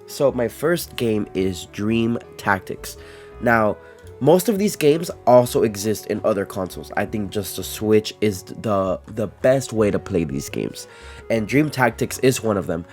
So my first game is Dream Tactics. Now, most of these games also exist in other consoles. I think just the Switch is the best way to play these games, and Dream Tactics is one of them.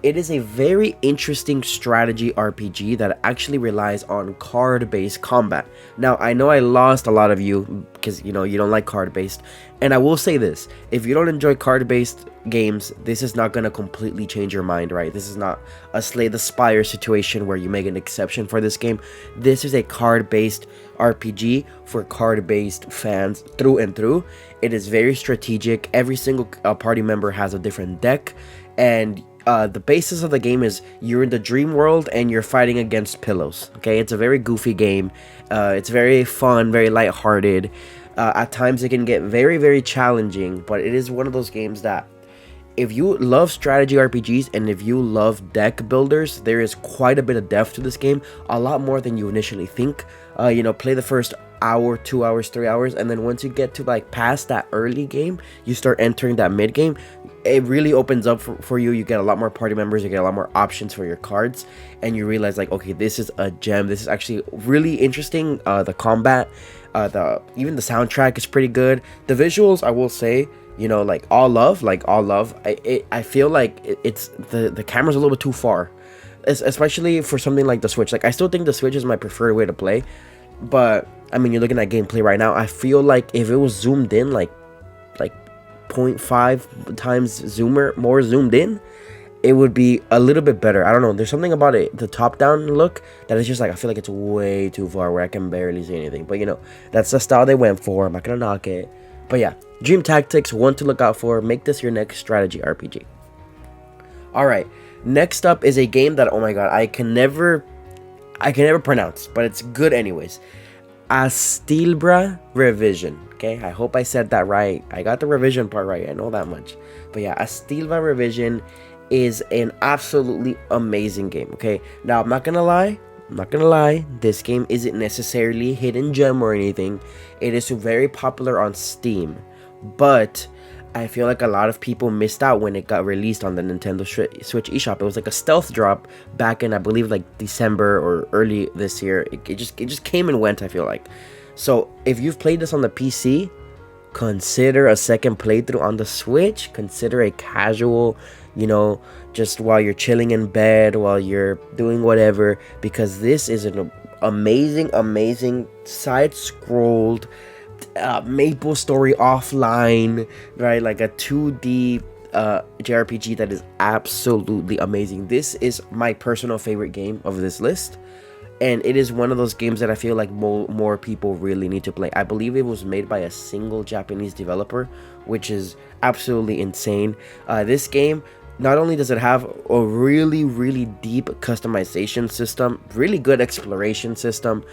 It is a very interesting strategy RPG that actually relies on card-based combat. Now, I know I lost a lot of you because, you don't like card-based. And I will say this, if you don't enjoy card-based games, this is not going to completely change your mind, right? This is not a Slay the Spire situation where you make an exception for this game. This is a card-based RPG for card-based fans through and through. It is very strategic. Every single party member has a different deck, and the basis of the game is you're in the dream world and you're fighting against pillows. Okay, it's a very goofy game. It's very fun, very lighthearted. At times it can get very, very challenging, but it is one of those games that if you love strategy RPGs and if you love deck builders, there is quite a bit of depth to this game, a lot more than you initially think. Play the first hour, 2 hours, 3 hours, and then once you get to like past that early game, you start entering that mid game. It really opens up for you. You get a lot more party members, you get a lot more options for your cards, and you realize like, okay, this is a gem. This is actually really interesting. The combat, even the soundtrack is pretty good. The visuals, I will say, like all love. I feel like it's the camera's a little bit too far, especially for something like the Switch. Like, I still think the Switch is my preferred way to play, but I mean, you're looking at gameplay right now. I feel like if it was zoomed in, like 0.5 times more zoomed in, it would be a little bit better. I don't know, there's something about it, the top down look, that is just like, I feel like it's way too far where I can barely see anything. But that's the style they went for. I'm not gonna knock it. But yeah, Dream Tactics, one to look out for. Make this your next strategy RPG. Alright, next up is a game that, oh my god, I can never pronounce, but it's good anyways. Astilbra Revision. Okay, I hope I said that right. I got the revision part right, I know that much. But yeah, Astilbra Revision is an absolutely amazing game. Okay, now I'm not gonna lie, this game isn't necessarily a hidden gem or anything. It is very popular on Steam, but I feel like a lot of people missed out when it got released on the Nintendo Switch eShop. It was like a stealth drop back in, I believe, like December or early this year. It just came and went, I feel like. So if you've played this on the PC, consider a second playthrough on the Switch. Consider a casual, just while you're chilling in bed, while you're doing whatever, because this is an amazing side-scrolled Maple Story offline, right? Like a 2D JRPG that is absolutely amazing. This is my personal favorite game of this list, and it is one of those games that I feel like more people really need to play. I believe it was made by a single Japanese developer, which is absolutely insane. This game, not only does it have a really deep customization system, really good exploration system,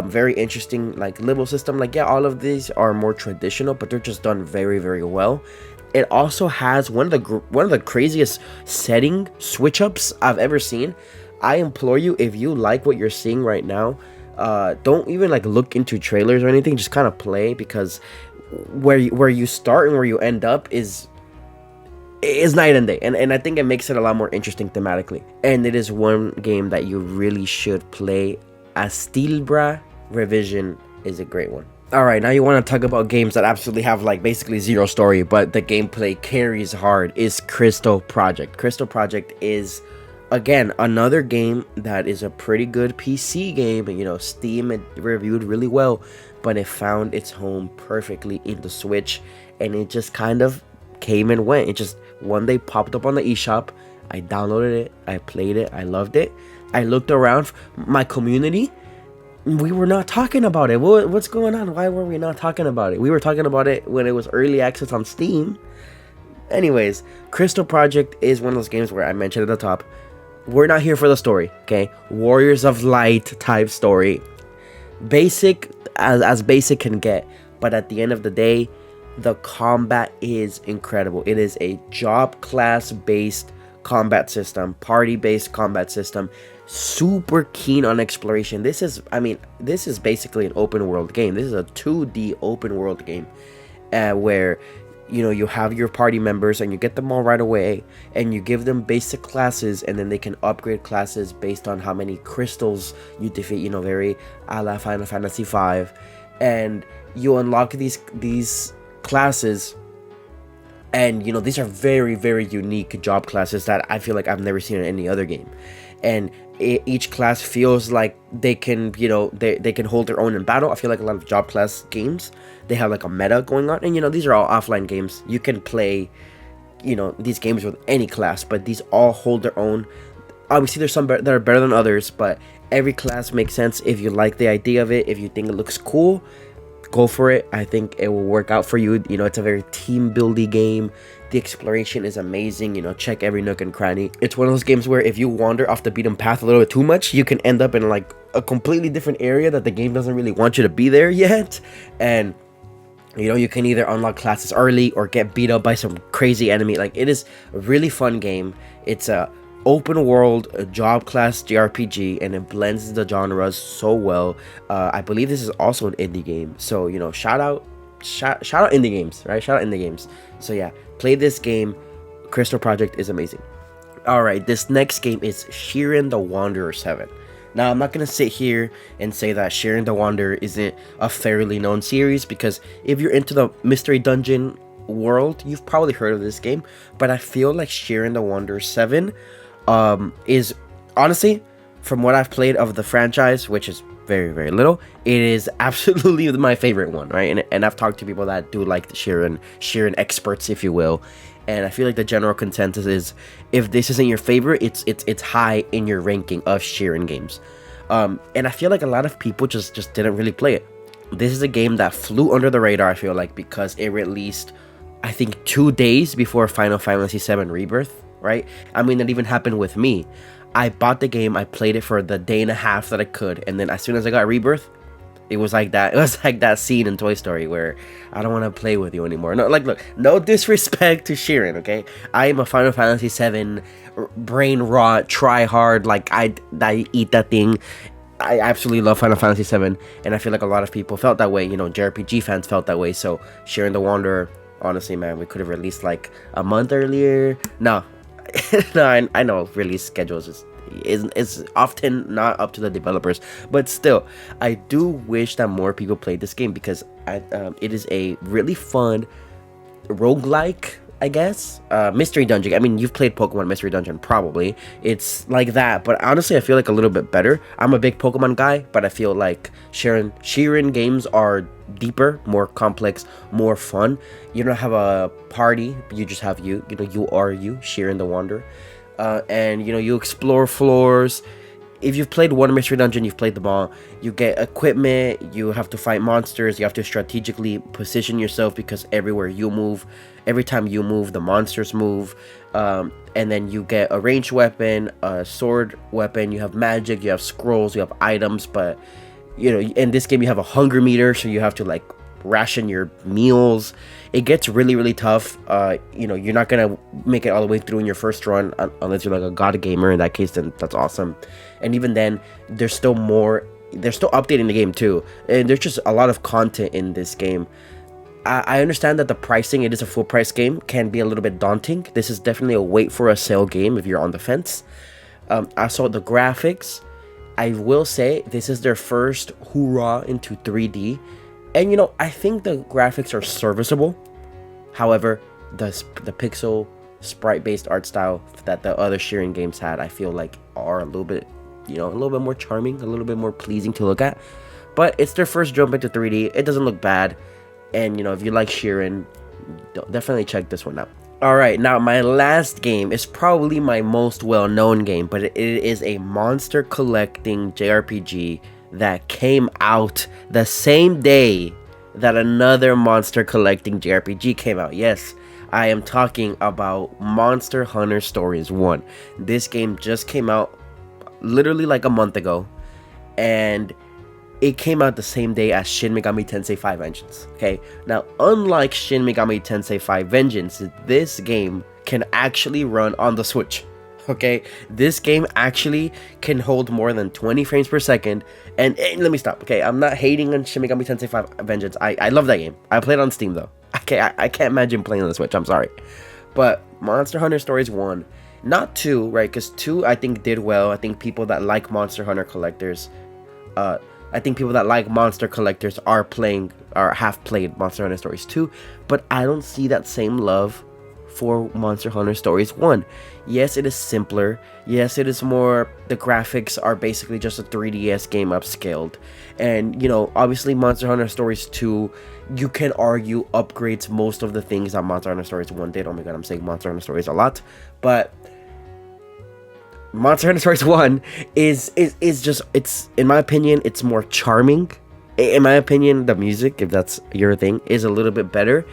very interesting like level system. Like, yeah, all of these are more traditional, but they're just done very well. It also has one of the craziest setting switch ups I've ever seen. I implore you, if you like what you're seeing right now, don't even like look into trailers or anything. Just kind of play, because where you start and where you end up is night and day, and I think it makes it a lot more interesting thematically. And it is one game that you really should play. Astilbra Revision is a great one. Alright, now you want to talk about games that absolutely have like basically zero story, but the gameplay carries hard, is Crystal Project. Crystal Project is, again, another game that is a pretty good PC game. Steam it reviewed really well, but it found its home perfectly in the Switch, and it just kind of came and went. It just one day popped up on the eShop. I downloaded it, I played it, I loved it. I looked around my community, we were not talking about it. What's going on? Why were we not talking about it? We were talking about it when it was early access on Steam. Anyways, Crystal Project is one of those games where I mentioned at the top, we're not here for the story, okay? Warriors of Light type story. Basic as basic can get, but at the end of the day, the combat is incredible. It is a job class based combat system, party based combat system, super keen on exploration. This is basically an open world game. This is a 2D open world game where you have your party members and you get them all right away, and you give them basic classes, and then they can upgrade classes based on how many crystals you defeat, very a la Final Fantasy V. And you unlock these classes, and these are very, very unique job classes that I feel like I've never seen in any other game. And each class feels like they can they can hold their own in battle. I feel like a lot of job class games, they have like a meta going on, and these are all offline games. You can play these games with any class, but these all hold their own. Obviously there's some that are better than others, but every class makes sense. If you like the idea of it, if you think it looks cool, go for it. I think it will work out for you. It's a very team building game. The exploration is amazing. Check every nook and cranny. It's one of those games where if you wander off the beaten path a little bit too much, you can end up in like a completely different area that the game doesn't really want you to be there yet. And you can either unlock classes early or get beat up by some crazy enemy. Like, it is a really fun game. It's a open world job class JRPG, and it blends the genres so well. I believe this is also an indie game, so shout out indie games, right? Shout out indie games. So yeah, play this game. Crystal Project is amazing. All right, this next game is Shiren the Wanderer 7. Now, I'm not gonna sit here and say that Shiren the Wanderer isn't a fairly known series, because if you're into the mystery dungeon world, you've probably heard of this game. But I feel like Shiren the Wanderer 7 is, honestly, from what I've played of the franchise, which is very, very little, it is absolutely my favorite one, right? And I've talked to people that do like the Shiren experts, if you will, and I feel like the general consensus is, if this isn't your favorite, it's high in your ranking of Shiren games. And I feel like a lot of people just didn't really play it. This is a game that flew under the radar, I feel like, because it released, I think, 2 days before Final Fantasy VII Rebirth, right? I mean, that even happened with me. I bought the game, I played it for the day and a half that I could, and then as soon as I got Rebirth, it was like that. It was like that scene in Toy Story where I don't want to play with you anymore. No, like, look, no disrespect to Shiren, okay? I am a Final Fantasy VII brain rot, try hard, like I eat that thing. I absolutely love Final Fantasy VII, and I feel like a lot of people felt that way. JRPG fans felt that way. So Shiren the Wanderer, honestly, man, we could have released like a month earlier. No, no, I know release schedules is often not up to the developers, but still, I do wish that more people played this game, because it is a really fun roguelike, I guess, mystery dungeon. I mean, you've played Pokemon Mystery Dungeon, probably. It's like that, but honestly, I feel like a little bit better. I'm a big Pokemon guy, but I feel like Shiren games are deeper, more complex, more fun. You don't have a party, you just have you. You are you, Shiren the Wanderer. And you explore floors. If you've played one mystery dungeon, you've played them all. You get equipment, you have to fight monsters, you have to strategically position yourself, because every time you move, the monsters move. And then you get a ranged weapon, a sword weapon, you have magic, you have scrolls, you have items. But in this game you have a hunger meter, so you have to like ration your meals. It gets really, really tough. You're not gonna make it all the way through in your first run unless you're like a god gamer. In that case, then that's awesome. And even then, there's still more. They're still updating the game too, and there's just a lot of content in this game. I understand that the pricing, it is a full price game, can be a little bit daunting. This is definitely a wait for a sale game if you're on the fence. I saw the graphics. I will say this is their first hoorah into 3D. And I think the graphics are serviceable. However, the pixel sprite-based art style that the other Shiren games had, I feel like are a little bit more charming, a little bit more pleasing to look at. But it's their first jump into 3D. It doesn't look bad. And if you like Shiren, definitely check this one out. Alright, now my last game is probably my most well-known game, but it is a monster collecting JRPG that came out the same day that another monster collecting JRPG came out. Yes, I am talking about Monster Hunter Stories 1. This game just came out literally like a month ago, and it came out the same day as Shin Megami Tensei 5 Vengeance. Okay, now unlike Shin Megami Tensei 5 Vengeance, this game can actually run on the Switch. Okay, this game actually can hold more than 20 frames per second. And let me stop. Okay, I'm not hating on Shin Megami Tensei 5 Vengeance. I love that game. I played it on Steam though. I can't imagine playing on the Switch. I'm sorry, but Monster Hunter Stories 1, not 2, right? Because 2 I think did well. I think people that like Monster Hunter collectors, I think people that like monster collectors are playing or have played Monster Hunter Stories 2, but I don't see that same love for Monster Hunter Stories 1. Yes, it is simpler. Yes, it is more, the graphics are basically just a 3DS game upscaled. And, you know, obviously Monster Hunter Stories 2, you can argue upgrades most of the things that Monster Hunter Stories 1 did. Oh my god, I'm saying Monster Hunter Stories a lot. But Monster Hunter Stories 1 is just, it's, in my opinion, it's more charming. In my opinion, the music, if that's your thing, is a little bit better.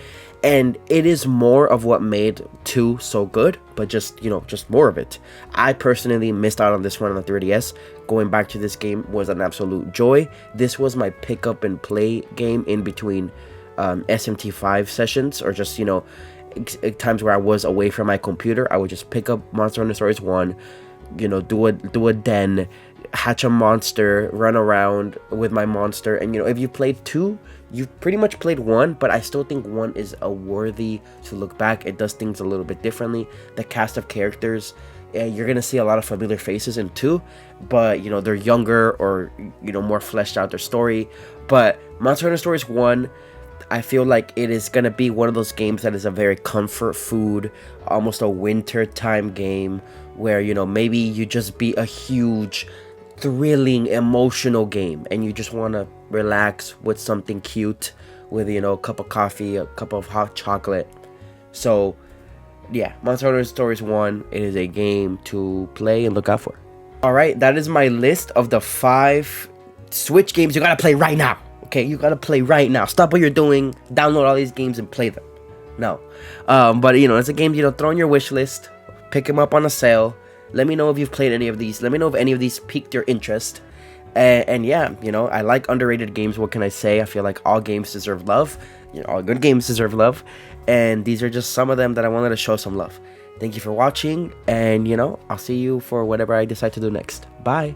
And it is more of what made 2 so good, but just, you know, just more of it. I personally missed out on this one on the 3DS. Going back to this game was an absolute joy. This was my pick up and play game in between SMT5 sessions, or just, you know, times where I was away from my computer. I would just pick up Monster Hunter Stories 1, you know, do a den, hatch a monster, run around with my monster. And, you know, if you played 2, you've pretty much played 1, but I still think 1 is a worthy to look back. It does things a little bit differently. The cast of characters, you're gonna see a lot of familiar faces in 2, but, you know, they're younger, or, you know, more fleshed out their story. But Monster Hunter Stories 1, I feel like it is gonna be one of those games that is a very comfort food, almost a winter time game, where, you know, maybe you just beat a huge, thrilling, emotional game and you just want to relax with something cute, with, you know, a cup of coffee, a cup of hot chocolate. So yeah, Monster Hunter Stories 1, it is a game to play and look out for. Alright, that is my list of the 5 Switch games you gotta play right now. Okay, you gotta play right now. Stop what you're doing, download all these games and play them. No. But, you know, it's a game, you know, throw on your wish list, pick them up on a sale. Let me know if you've played any of these. Let me know if any of these piqued your interest. And yeah, you know, I like underrated games. What can I say? I feel like all games deserve love. You know, all good games deserve love. And these are just some of them that I wanted to show some love. Thank you for watching. And, you know, I'll see you for whatever I decide to do next. Bye.